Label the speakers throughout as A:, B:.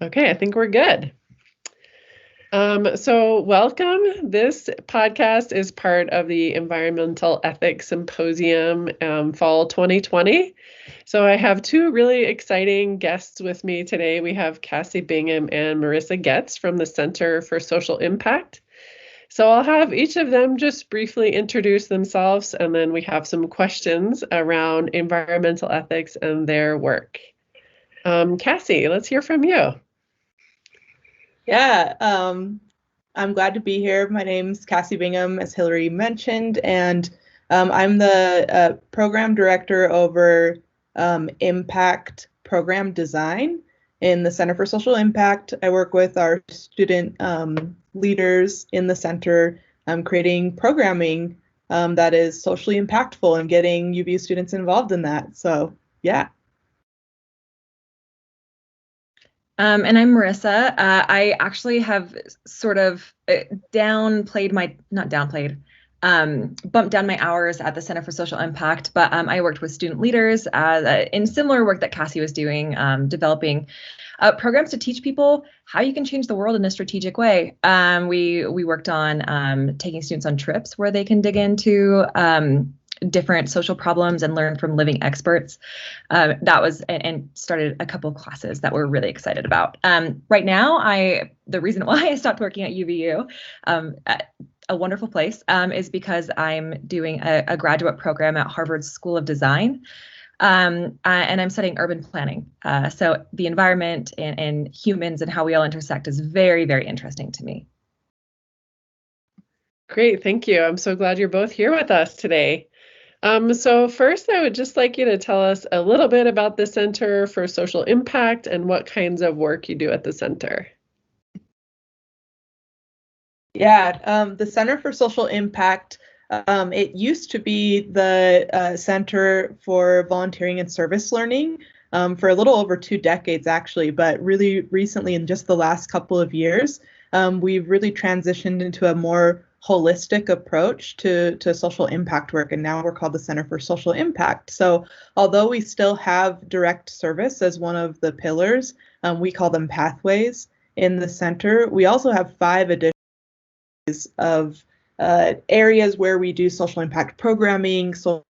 A: Okay, I think we're good. So welcome. This podcast is part of the Environmental Ethics Symposium Fall 2020. So I have two really exciting guests with me today. We have Cassie Bingham and Marissa Getts from the Center for Social Impact. So I'll have each of them just briefly introduce themselves, and then we have some questions around environmental ethics and their work. Cassie, let's hear from you.
B: Yeah, I'm glad to be here. My name's Cassie Bingham, as Hillary mentioned, and I'm the program director over impact program design in the Center for Social Impact. I work with our student leaders in the center, creating programming that is socially impactful and getting UVU students involved in that. So, yeah.
C: And I'm Marissa. I actually have sort of bumped down my hours at the Center for Social Impact, but I worked with student leaders in similar work that Cassie was doing, developing programs to teach people how you can change the world in a strategic way. We worked on taking students on trips where they can dig into different social problems and learn from living experts. That was and started a couple of classes that we're really excited about. Right now, the reason why I stopped working at UVU, a wonderful place, is because I'm doing a graduate program at Harvard School of Design. And I'm studying urban planning. So the environment and humans and how we all intersect is very, very interesting to me.
A: Great, thank you. I'm so glad you're both here with us today. So first, I would just like you to tell us a little bit about the Center for Social Impact and what kinds of work you do at the center.
B: Yeah, the Center for Social Impact, it used to be the Center for Volunteering and Service Learning for a little over 2 decades, actually, but really recently, in just the last couple of years, we've really transitioned into a more holistic approach to social impact work, and now we're called the Center for Social Impact. So although we still have direct service as one of the pillars, we call them pathways in the center, we also have 5 additional of areas where we do social impact programming, social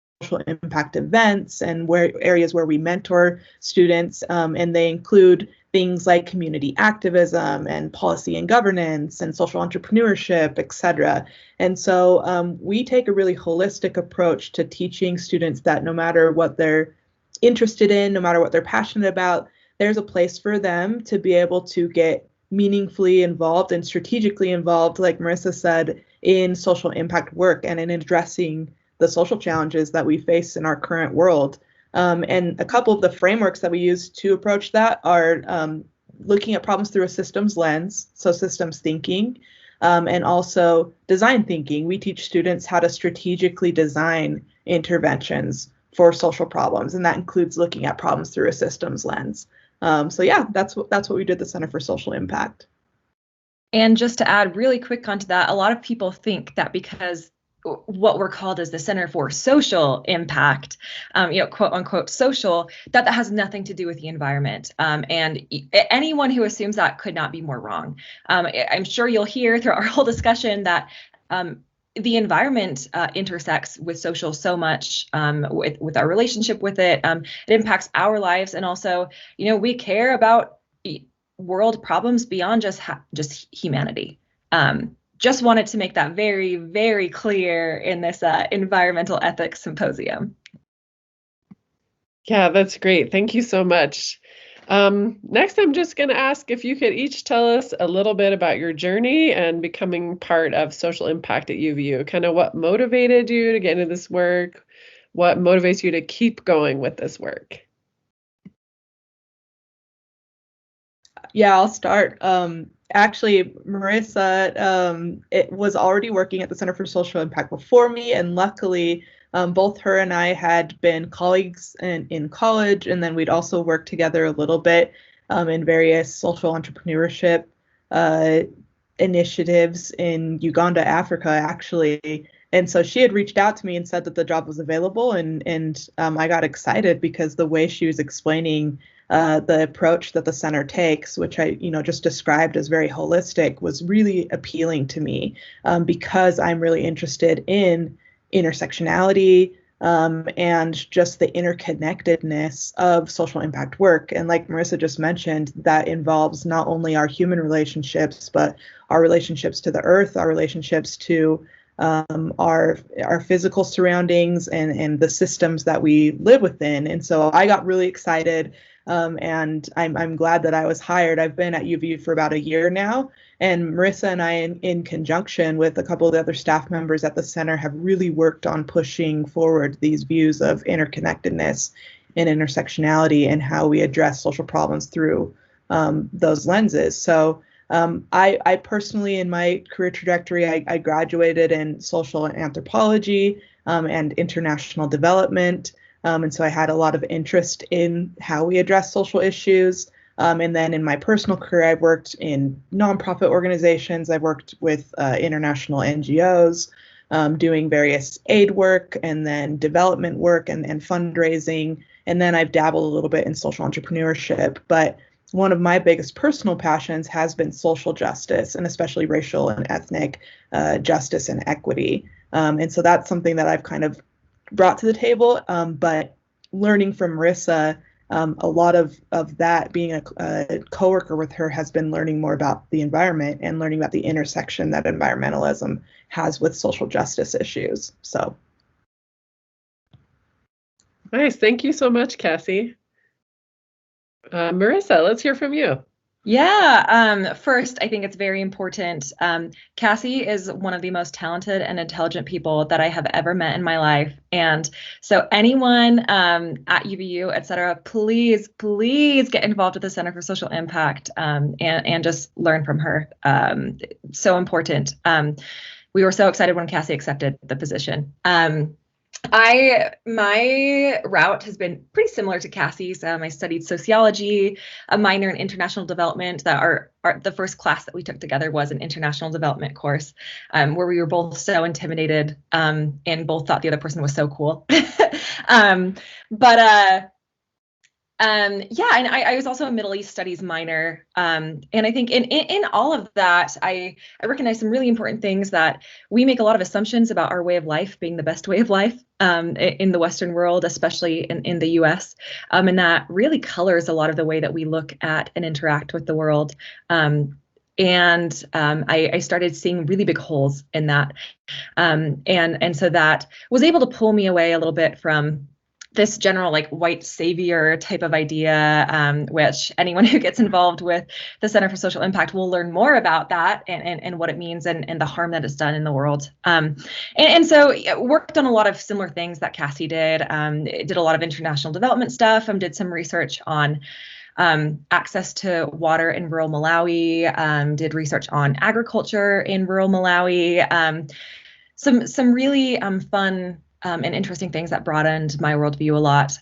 B: impact events, and areas where we mentor students, and they include things like community activism and policy and governance and social entrepreneurship, etc. And so we take a really holistic approach to teaching students that no matter what they're interested in, no matter what they're passionate about, there's a place for them to be able to get meaningfully involved and strategically involved, like Marissa said, in social impact work and in addressing the social challenges that we face in our current world. And a couple of the frameworks that we use to approach that are looking at problems through a systems lens, so systems thinking, and also design thinking. We teach students how to strategically design interventions for social problems, and that includes looking at problems through a systems lens. So yeah, that's what we did at the Center for Social Impact.
C: And just to add really quick onto that, a lot of people think that because what we're called as the Center for Social Impact, quote unquote social, that has nothing to do with the environment. And anyone who assumes that could not be more wrong. I'm sure you'll hear through our whole discussion that the environment intersects with social so much, with our relationship with it. It impacts our lives, and also, we care about world problems beyond just humanity. Just wanted to make that very, very clear in this environmental ethics symposium.
A: Yeah, that's great. Thank you so much. Next, I'm just going to ask if you could each tell us a little bit about your journey and becoming part of social impact at UVU. Kind of what motivated you to get into this work? What motivates you to keep going with this work?
B: Yeah, I'll start. Actually, Marissa it was already working at the Center for Social Impact before me, and luckily, both her and I had been colleagues in college, and then we'd also worked together a little bit in various social entrepreneurship initiatives in Uganda, Africa, actually. And so she had reached out to me and said that the job was available, and I got excited because the way she was explaining the approach that the center takes, which I, just described as very holistic, was really appealing to me because I'm really interested in intersectionality and just the interconnectedness of social impact work. And like Marissa just mentioned, that involves not only our human relationships, but our relationships to the earth, our relationships to our physical surroundings and the systems that we live within. And so I got really excited, and I'm glad that I was hired. I've been at UVU for about a year now, and Marissa and I, in conjunction with a couple of the other staff members at the center, have really worked on pushing forward these views of interconnectedness and intersectionality and how we address social problems through those lenses. So I personally, in my career trajectory, I graduated in social anthropology and international development. And so I had a lot of interest in how we address social issues. And then in my personal career, I worked in nonprofit organizations. I worked with international NGOs, doing various aid work and then development work and fundraising. And then I've dabbled a little bit in social entrepreneurship. But one of my biggest personal passions has been social justice, and especially racial and ethnic justice and equity. And so that's something that I've kind of brought to the table. But learning from Marissa, a lot of that, being a coworker with her, has been learning more about the environment and learning about the intersection that environmentalism has with social justice issues. So.
A: Nice. Thank you so much, Cassie. Marissa, let's hear from you.
C: Yeah. First, I think it's very important. Cassie is one of the most talented and intelligent people that I have ever met in my life. And so anyone at UVU, et cetera, please get involved with the Center for Social Impact and just learn from her. So important. We were so excited when Cassie accepted the position. My route has been pretty similar to Cassie's. I studied sociology, a minor in international development. The first class that we took together was an international development course, where we were both so intimidated and both thought the other person was so cool. Yeah, and I was also a Middle East Studies minor, and I think in all of that, I recognize some really important things, that we make a lot of assumptions about our way of life being the best way of life in the Western world, especially in the U.S., and that really colors a lot of the way that we look at and interact with the world. And I started seeing really big holes in that, and so that was able to pull me away a little bit from this general like white savior type of idea, which anyone who gets involved with the Center for Social Impact will learn more about that and what it means and the harm that it's done in the world. And so worked on a lot of similar things that Cassie did. Did a lot of international development stuff. Did some research on access to water in rural Malawi. Did research on agriculture in rural Malawi. Some really fun and interesting things that broadened my worldview a lot.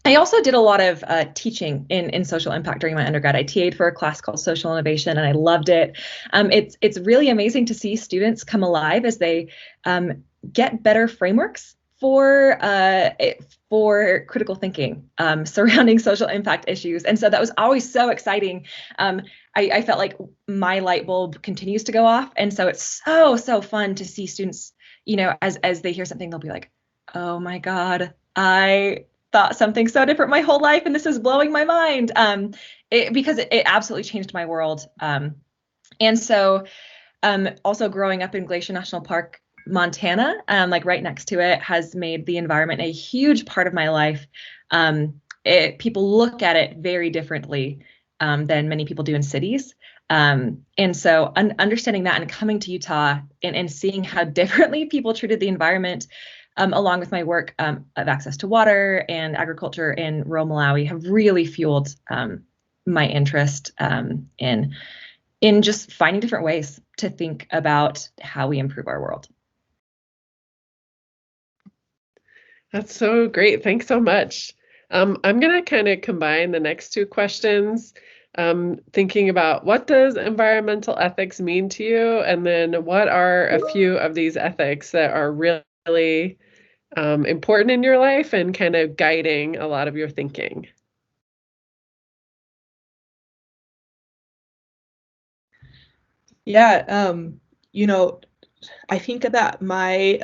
C: I also did a lot of teaching in social impact during my undergrad. I TA'd for a class called Social Innovation, and I loved it. It's really amazing to see students come alive as they get better frameworks for critical thinking surrounding social impact issues. And so that was always so exciting. I felt like my light bulb continues to go off. And so it's so fun to see students, as they hear something, they'll be like, oh my God, I thought something so different my whole life, and this is blowing my mind. Because it absolutely changed my world. And so also growing up in Glacier National Park, Montana, like right next to it, has made the environment a huge part of my life. People look at it very differently than many people do in cities. And so understanding that and coming to Utah and seeing how differently people treated the environment, along with my work of access to water and agriculture in rural Malawi, have really fueled my interest in just finding different ways to think about how we improve our world.
A: That's so great. Thanks so much. I'm going to kind of combine the next two questions, thinking about what does environmental ethics mean to you, and then what are a few of these ethics that are really important in your life and kind of guiding a lot of your thinking.
B: Yeah, I think that my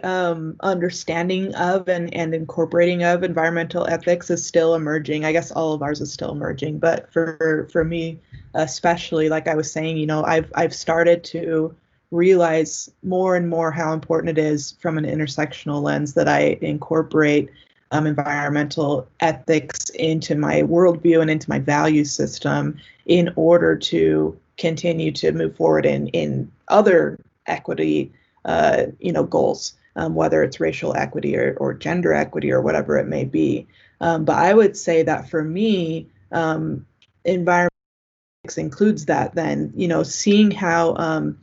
B: understanding of and incorporating of environmental ethics is still emerging. I guess all of ours is still emerging, but for me especially, like I was saying, I've started to realize more and more how important it is from an intersectional lens that I incorporate environmental ethics into my worldview and into my value system in order to continue to move forward in other equity goals, whether it's racial equity or gender equity or whatever it may be. But I would say that for me, environmental includes that then, seeing how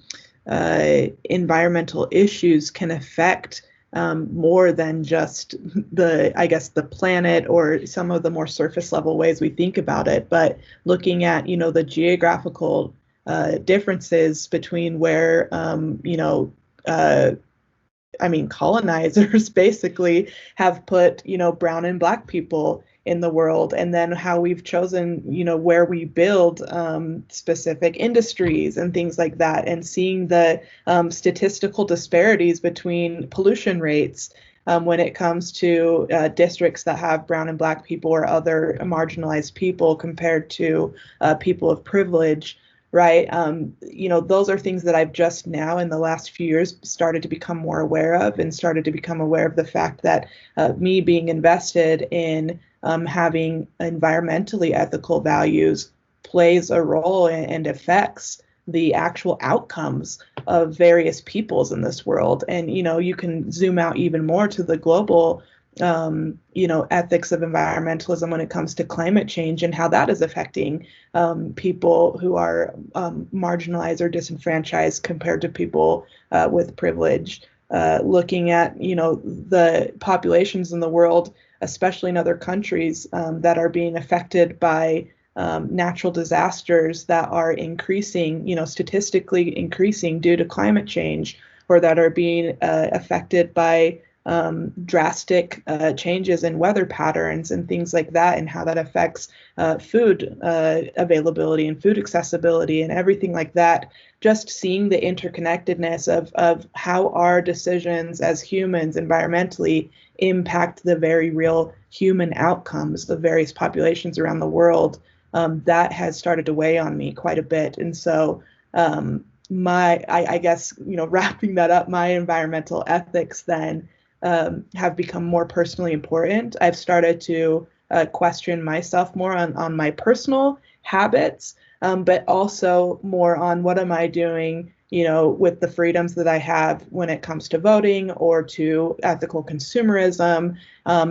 B: environmental issues can affect more than just the planet or some of the more surface level ways we think about it, but looking at, the geographical differences between where, colonizers basically have put, brown and black people in the world, and then how we've chosen, where we build specific industries and things like that, and seeing the statistical disparities between pollution rates when it comes to districts that have brown and black people or other marginalized people compared to people of privilege. Right. Those are things that I've just now in the last few years started to become more aware of, and started to become aware of the fact that me being invested in having environmentally ethical values plays a role and affects the actual outcomes of various peoples in this world. And, you can zoom out even more to the global ethics of environmentalism when it comes to climate change and how that is affecting people who are marginalized or disenfranchised compared to people with privilege. Looking at, the populations in the world, especially in other countries that are being affected by natural disasters that are increasing, statistically increasing due to climate change, or that are being affected by drastic changes in weather patterns and things like that, and how that affects food availability and food accessibility and everything like that. Just seeing the interconnectedness of how our decisions as humans environmentally impact the very real human outcomes of various populations around the world, that has started to weigh on me quite a bit. And so I guess, wrapping that up, my environmental ethics then have become more personally important. I've started to question myself more on my personal habits, but also more on what am I doing, with the freedoms that I have when it comes to voting or to ethical consumerism,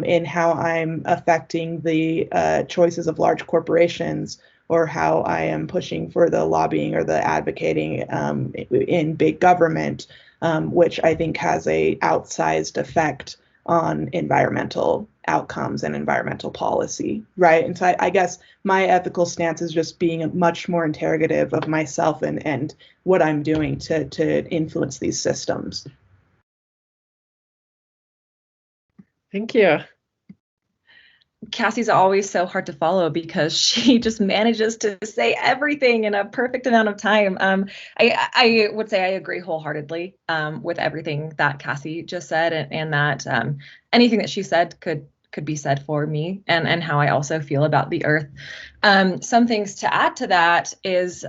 B: in how I'm affecting the choices of large corporations, or how I am pushing for the lobbying or the advocating in big government, which I think has a outsized effect on environmental outcomes and environmental policy, right? And so I guess my ethical stance is just being much more interrogative of myself and what I'm doing to influence these systems.
A: Thank you.
C: Cassie's always so hard to follow because she just manages to say everything in a perfect amount of time. I would say I agree wholeheartedly with everything that Cassie just said, and that anything that she said could be said for me and how I also feel about the earth. Some things to add to that is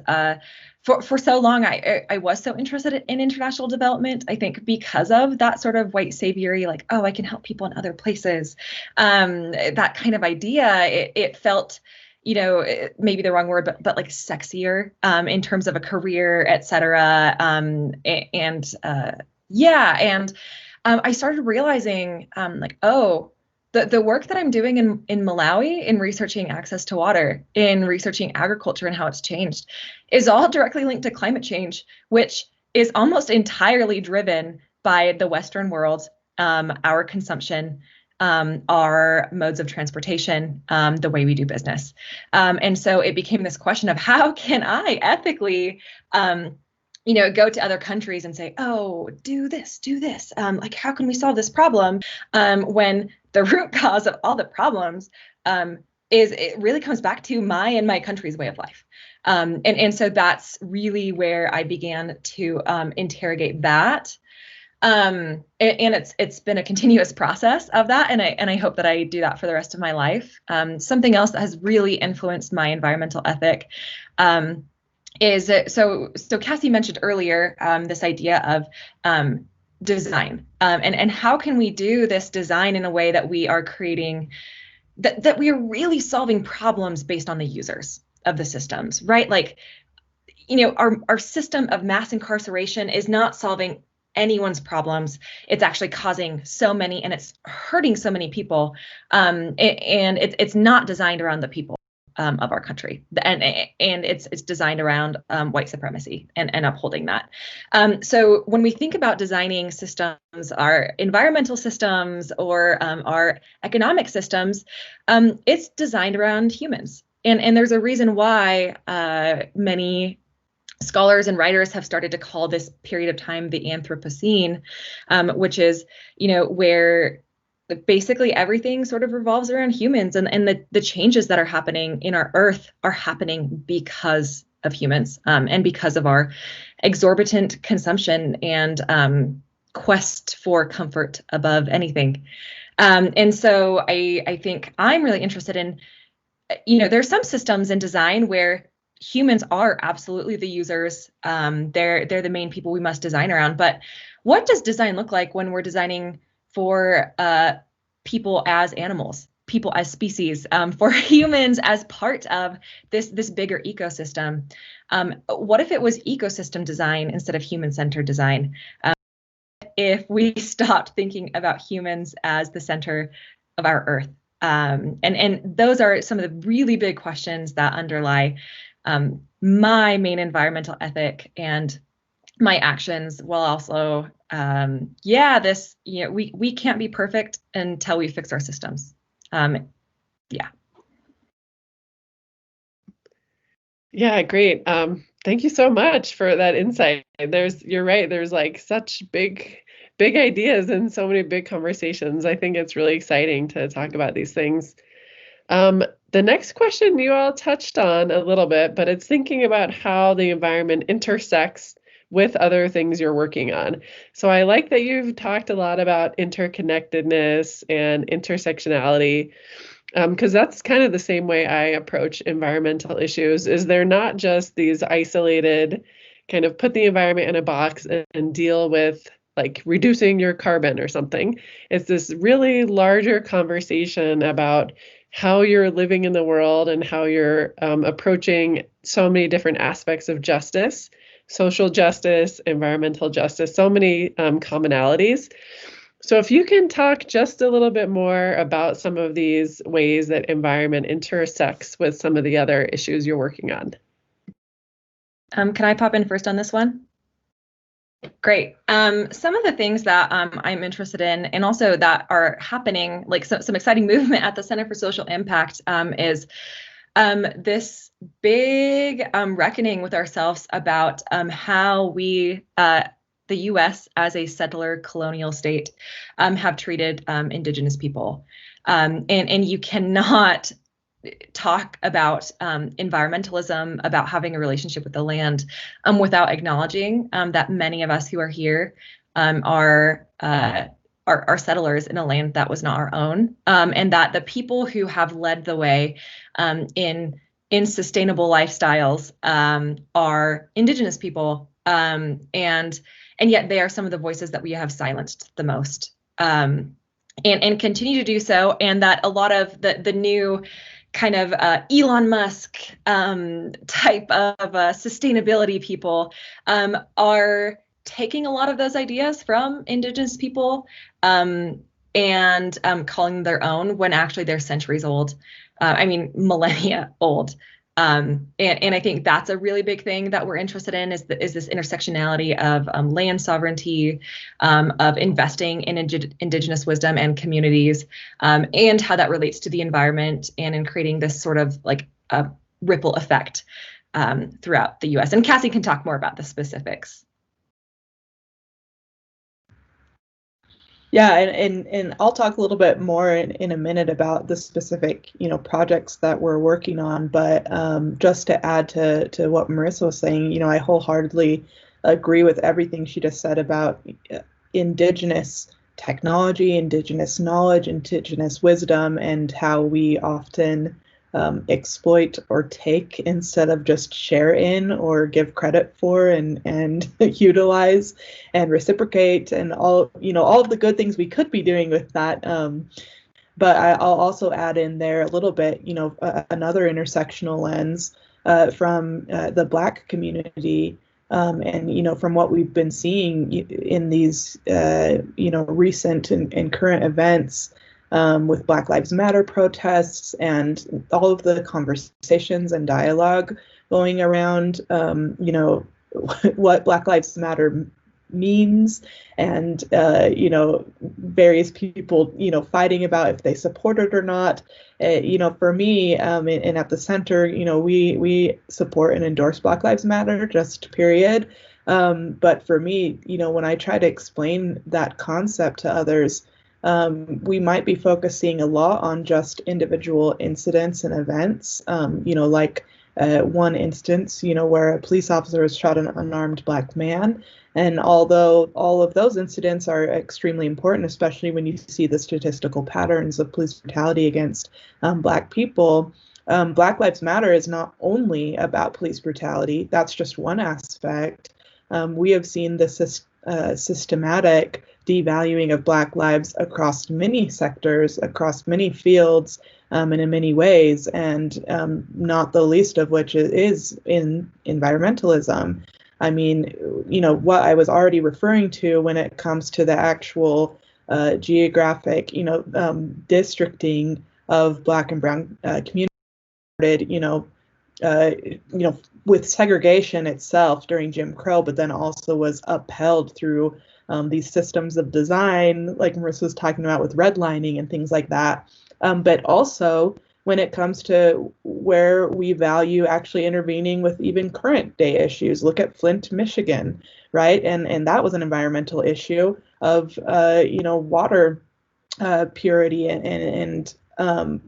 C: for so long, I was so interested in international development, I think because of that sort of white saviory, like, oh, I can help people in other places. That kind of idea, it felt, maybe the wrong word, but like sexier in terms of a career, et cetera. I started realizing the work that I'm doing in Malawi in researching access to water, in researching agriculture and how it's changed, is all directly linked to climate change, which is almost entirely driven by the Western world, our consumption, our modes of transportation, the way we do business. And so it became this question of how can I ethically go to other countries and say, oh, do this, like, how can we solve this problem? When the root cause of all the problems is it really comes back to my country's way of life. And so that's really where I began to interrogate that. And it's been a continuous process of that, and I hope that I do that for the rest of my life. Something else that has really influenced my environmental ethic is so Cassie mentioned earlier this idea of design, and how can we do this design in a way that we are creating that we are really solving problems based on the users of the systems, right? Like, our system of mass incarceration is not solving anyone's problems. It's actually causing so many, and it's hurting so many people. And it's not designed around the people of our country, and it's designed around white supremacy and upholding that. So when we think about designing systems, our environmental systems or our economic systems, it's designed around humans. And there's a reason why many scholars and writers have started to call this period of time the Anthropocene, which is, where basically everything sort of revolves around humans, and the changes that are happening in our Earth are happening because of humans, and because of our exorbitant consumption and quest for comfort above anything. And so I think I'm really interested in, there's some systems in design where humans are absolutely the users. They're the main people we must design around. But what does design look like when we're designing for people as animals, people as species, for humans as part of this bigger ecosystem? What if it was ecosystem design instead of human-centered design? If we stopped thinking about humans as the center of our Earth? And those are some of the really big questions that underlie my main environmental ethic and my actions, while also, we can't be perfect until we fix our systems.
A: Yeah, great. Thank you so much for that insight. You're right. There's like such big ideas and so many big conversations. I think it's really exciting to talk about these things. The next question you all touched on a little bit, but it's thinking about how the environment intersects with other things you're working on. So I like that you've talked a lot about interconnectedness and intersectionality, because that's kind of the same way I approach environmental issues. Is they're not just these isolated, kind of put the environment in a box and deal with like reducing your carbon or something. It's this really larger conversation about how you're living in the world and how you're approaching so many different aspects of justice, social justice, environmental justice, so many commonalities. So if you can talk just a little bit more about some of these ways that environment intersects with some of the other issues you're working on.
C: Can I pop in first on this one? Great. Some of the things that I'm interested in, and also that are happening, like some exciting movement at the Center for Social Impact, is this big reckoning with ourselves about how we, the U.S. as a settler colonial state, have treated Indigenous people. And you cannot talk about environmentalism, about having a relationship with the land, without acknowledging that many of us who are here are settlers in a land that was not our own, and that the people who have led the way in sustainable lifestyles are Indigenous people, and yet they are some of the voices that we have silenced the most, and continue to do so, and that a lot of the new kind of Elon Musk type of sustainability people are taking a lot of those ideas from Indigenous people and calling them their own, when actually they're centuries old. Millennia old. And I think that's a really big thing that we're interested in, is this intersectionality of land sovereignty, of investing in Indigenous wisdom and communities, and how that relates to the environment, and in creating this sort of like a ripple effect throughout the U.S. And Cassie can talk more about the specifics.
B: Yeah, and I'll talk a little bit more in a minute about the specific, projects that we're working on. But just to add to what Marissa was saying, I wholeheartedly agree with everything she just said about Indigenous technology, Indigenous knowledge, Indigenous wisdom, and how we often exploit or take instead of just share in or give credit for and utilize and reciprocate and all of the good things we could be doing with that. But I'll also add in there a little bit, another intersectional lens from the Black community. And from what we've been seeing in these recent and current events, with Black Lives Matter protests and all of the conversations and dialogue going around, what Black Lives Matter means, and various people fighting about if they support it or not. For me, and at the center, we support and endorse Black Lives Matter, just period. But for me, when I try to explain that concept to others, we might be focusing a lot on just individual incidents and events, like one instance, where a police officer has shot an unarmed Black man. And although all of those incidents are extremely important, especially when you see the statistical patterns of police brutality against Black people, Black Lives Matter is not only about police brutality. That's just one aspect. We have seen the systematic devaluing of Black lives across many sectors, across many fields, and in many ways, and not the least of which is in environmentalism. I mean, what I was already referring to when it comes to the actual geographic, districting of Black and Brown communities, with segregation itself during Jim Crow, but then also was upheld through these systems of design, like Marissa was talking about with redlining and things like that. But also when it comes to where we value actually intervening with even current day issues. Look at Flint, Michigan, right? And that was an environmental issue of, water purity and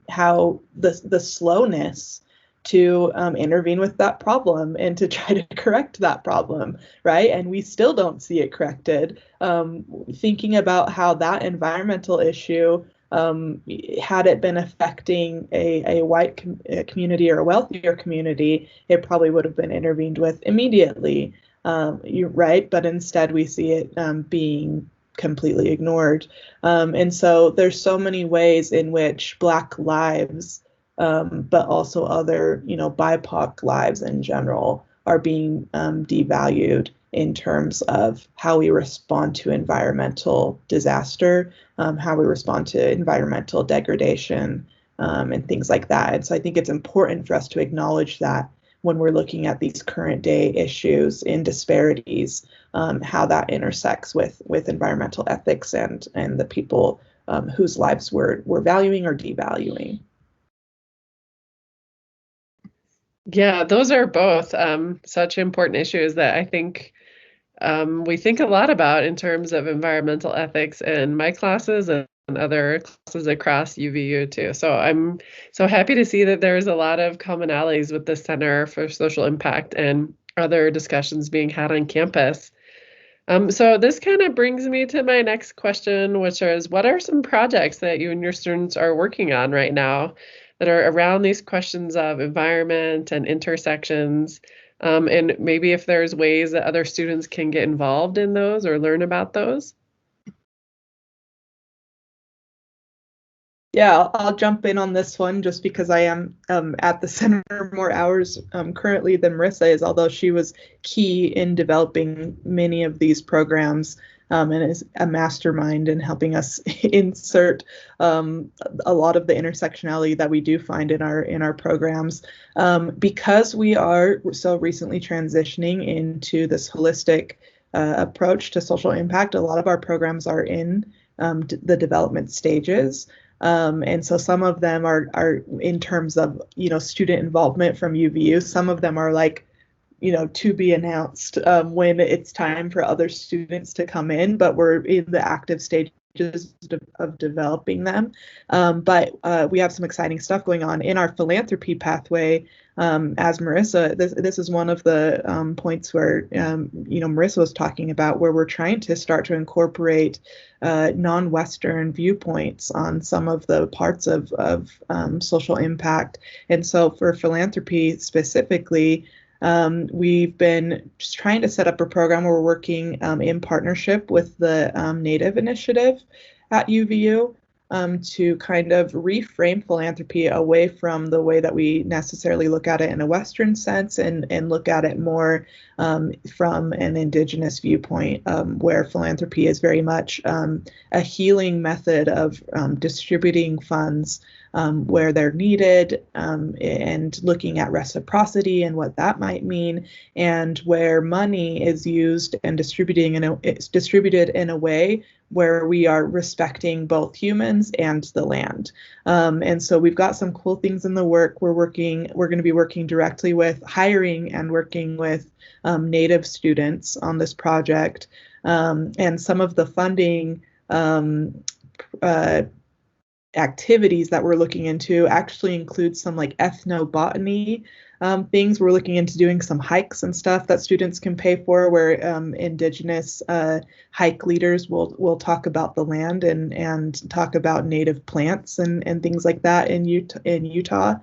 B: how the slowness to intervene with that problem and to try to correct that problem, right? And we still don't see it corrected. Thinking about how that environmental issue, had it been affecting a white community or a wealthier community, it probably would have been intervened with immediately, you're right? But instead we see it being completely ignored. And so there's so many ways in which Black lives, but also other, BIPOC lives in general are being devalued in terms of how we respond to environmental disaster, how we respond to environmental degradation, and things like that. And so I think it's important for us to acknowledge that when we're looking at these current day issues in disparities, how that intersects with environmental ethics and the people whose lives we're valuing or devaluing.
A: Yeah, those are both such important issues that I think we think a lot about in terms of environmental ethics in my classes and other classes across UVU too. So I'm so happy to see that there's a lot of commonalities with the Center for Social Impact and other discussions being had on campus. So this kind of brings me to my next question, which is, what are some projects that you and your students are working on right now that are around these questions of environment and intersections? And maybe if there's ways that other students can get involved in those or learn about those?
B: Yeah, I'll jump in on this one just because I am at the center more hours currently than Marissa is, although she was key in developing many of these programs and is a mastermind in helping us insert a lot of the intersectionality that we do find in our programs. Because we are so recently transitioning into this holistic approach to social impact, a lot of our programs are in the development stages. And so some of them are in terms of, student involvement from UVU. Some of them are like, to be announced when it's time for other students to come in, but we're in the active stages of developing them. But we have some exciting stuff going on in our philanthropy pathway. As Marissa, this is one of the points where Marissa was talking about, where we're trying to start to incorporate non-Western viewpoints on some of the parts of social impact. And so for philanthropy specifically, we've been just trying to set up a program where we're working in partnership with the Native Initiative at UVU to kind of reframe philanthropy away from the way that we necessarily look at it in a Western sense, and look at it more from an Indigenous viewpoint, where philanthropy is very much a healing method of distributing funds where they're needed, and looking at reciprocity and what that might mean, and where money is used and it's distributed in a way where we are respecting both humans and the land. And so we've got some cool things in the work. We're going to be working directly with hiring and working with Native students on this project. And some of the funding activities that we're looking into actually include some like ethnobotany things. We're looking into doing some hikes and stuff that students can pay for, where Indigenous hike leaders will talk about the land and talk about native plants and things like that in Utah.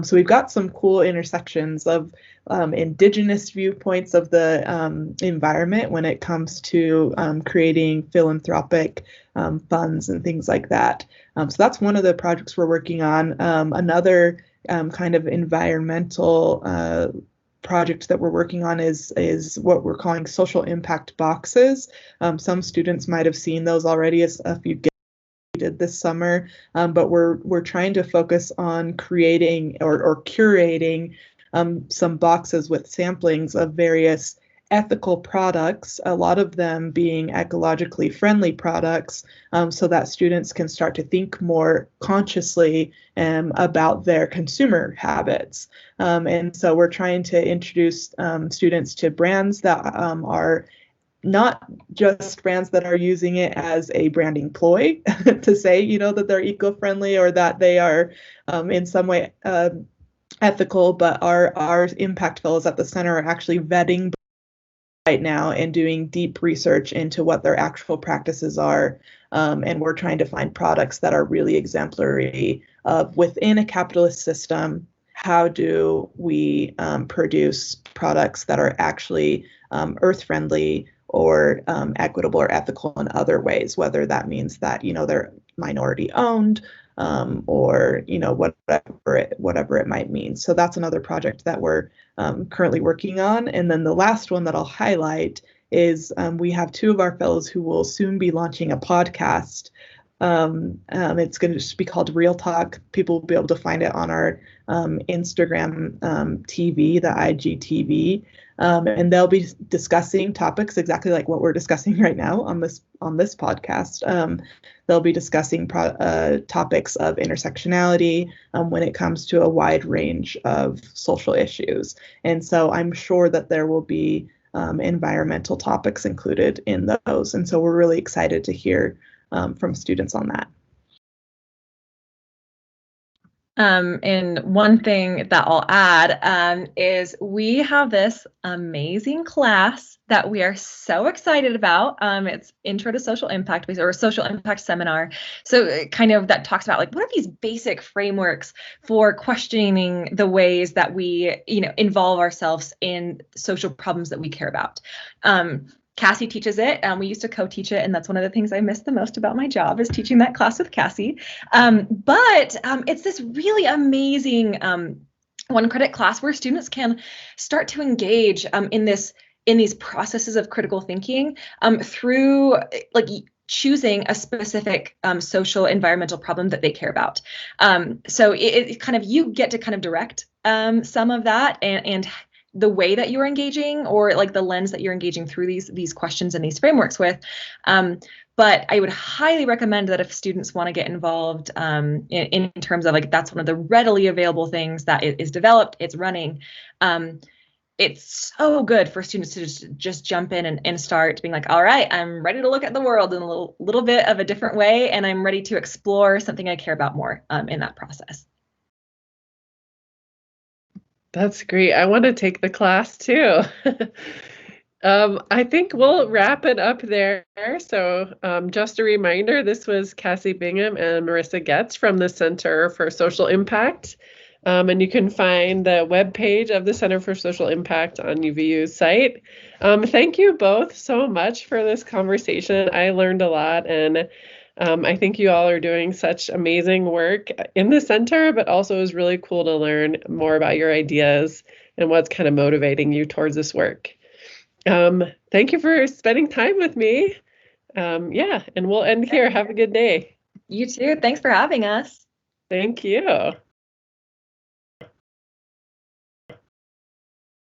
B: So we've got some cool intersections of Indigenous viewpoints of the environment when it comes to creating philanthropic funds and things like that. So that's one of the projects we're working on. Another kind of environmental project that we're working on is what we're calling social impact boxes. Some students might have seen those already, as a few did this summer, but we're trying to focus on creating or curating some boxes with samplings of various ethical products, a lot of them being ecologically friendly products, so that students can start to think more consciously about their consumer habits. And so we're trying to introduce students to brands that are not just brands that are using it as a branding ploy to say, that they're eco-friendly or that they are in some way ethical, but our impact fellows at the center are actually vetting right now and doing deep research into what their actual practices are. And we're trying to find products that are really exemplary of, within a capitalist system, how do we produce products that are actually earth friendly or equitable or ethical in other ways, whether that means that, they're minority owned, or whatever it might mean. So that's another project that we're currently working on. And then the last one that I'll highlight is we have two of our fellows who will soon be launching a podcast. It's going to just be called Real Talk. People will be able to find it on our Instagram TV, the IGTV. And they'll be discussing topics exactly like what we're discussing right now on this podcast. They'll be discussing topics of intersectionality when it comes to a wide range of social issues. And so I'm sure that there will be environmental topics included in those. And so we're really excited to hear from students on that.
C: And one thing that I'll add is we have this amazing class that we are so excited about. It's Intro to Social Impact, or Social Impact Seminar. So kind of that talks about like, what are these basic frameworks for questioning the ways that we, involve ourselves in social problems that we care about. Cassie teaches it. We used to co-teach it, and that's one of the things I miss the most about my job is teaching that class with Cassie. But it's this really amazing one credit class where students can start to engage in these processes of critical thinking through like choosing a specific social environmental problem that they care about. So it kind of, you get to kind of direct some of that and the way that you're engaging, or like the lens that you're engaging through these questions and these frameworks with. But I would highly recommend that if students want to get involved in terms of like, that's one of the readily available things that is developed, it's running. it's so good for students to just jump in and start being like, all right, I'm ready to look at the world in a little bit of a different way, and I'm ready to explore something I care about more in that process.
A: That's great. I want to take the class too. I think we'll wrap it up there. So just a reminder, this was Cassie Bingham and Marissa Getts from the Center for Social Impact. And you can find the webpage of the Center for Social Impact on UVU's site. Thank you both so much for this conversation. I learned a lot, and I think you all are doing such amazing work in the center, but also it was really cool to learn more about your ideas and what's kind of motivating you towards this work. Thank you for spending time with me. Yeah, and we'll end here. Have a good day.
C: You too. Thanks for having us.
A: Thank you.